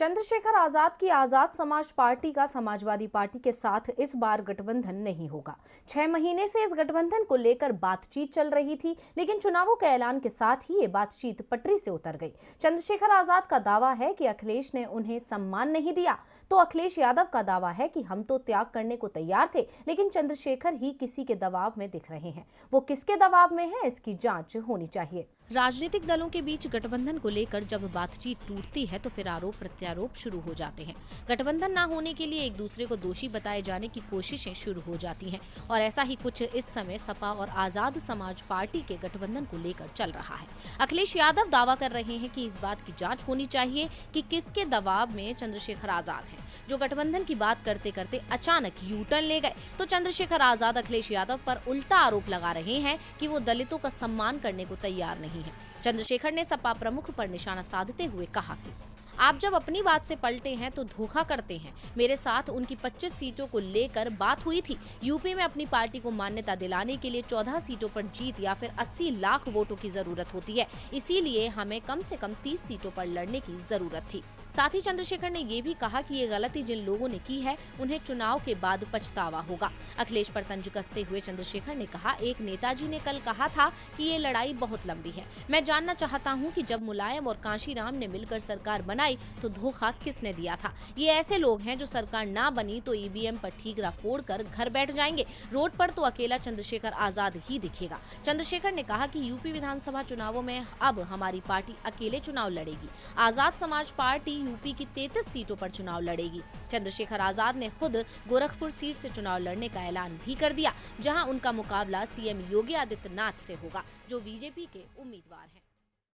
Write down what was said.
चंद्रशेखर आजाद की आजाद समाज पार्टी का समाजवादी पार्टी के साथ इस बार गठबंधन नहीं होगा। 6 महीने से इस गठबंधन को लेकर बातचीत चल रही थी, लेकिन चुनावों के ऐलान के साथ ही ये बातचीत पटरी से उतर गई। चंद्रशेखर आजाद का दावा है कि अखिलेश ने उन्हें सम्मान नहीं दिया, तो अखिलेश यादव का दावा है कि हम तो त्याग करने को तैयार थे, लेकिन चंद्रशेखर ही किसी के दबाव में दिख रहे हैं। वो किसके दबाव में है, इसकी जांच होनी चाहिए। राजनीतिक दलों के बीच गठबंधन को लेकर जब बातचीत टूटती है तो फिर आरोप प्रत्यारोप शुरू हो जाते हैं। गठबंधन न होने के लिए एक दूसरे को दोषी बताए जाने की कोशिशें शुरू हो जाती हैं और ऐसा ही कुछ इस समय सपा और आजाद समाज पार्टी के गठबंधन को लेकर चल रहा है। अखिलेश यादव दावा कर रहे हैं कि इस बात की जांच होनी चाहिए कि किसके दबाव में चंद्रशेखर आजाद हैं, जो गठबंधन की बात करते करते अचानक यू टर्न ले गए। तो चंद्रशेखर आजाद अखिलेश यादव पर उल्टा आरोप लगा रहे हैं कि वो दलितों का सम्मान करने को तैयार नहीं है। चंद्रशेखर ने सपा प्रमुख पर निशाना साधते हुए कहा कि आप जब अपनी बात से पलटे हैं तो धोखा करते हैं। मेरे साथ उनकी 25 सीटों को लेकर बात हुई थी। यूपी में अपनी पार्टी को मान्यता दिलाने के लिए 14 सीटों पर जीत या फिर 80 लाख वोटों की जरूरत होती है, इसीलिए हमें कम से कम 30 सीटों पर लड़ने की जरूरत थी। साथ ही चंद्रशेखर ने ये भी कहा कि ये गलती जिन लोगों ने की है उन्हें चुनाव के बाद पछतावा होगा। अखिलेश पर तंज कसते हुए चंद्रशेखर ने कहा, एक नेताजी ने कल कहा था कि ये लड़ाई बहुत लंबी है। मैं जानना चाहता हूँ कि जब मुलायम और कांशीराम ने मिलकर सरकार बनाई तो धोखा किसने दिया था। ये ऐसे लोग हैं जो सरकार ना बनी तो ईवीएम पर ठीकरा फोड़कर घर बैठ जाएंगे। रोड पर तो अकेला चंद्रशेखर आजाद ही दिखेगा। चंद्रशेखर ने कहा कि यूपी विधानसभा चुनावों में अब हमारी पार्टी अकेले चुनाव लड़ेगी। आजाद समाज पार्टी यूपी की 33 सीटों पर चुनाव लड़ेगी। चंद्रशेखर आजाद ने खुद गोरखपुर सीट से चुनाव लड़ने का ऐलान भी कर दिया, जहां उनका मुकाबला सीएम योगी आदित्यनाथ से होगा, जो बीजेपी के उम्मीदवार हैं।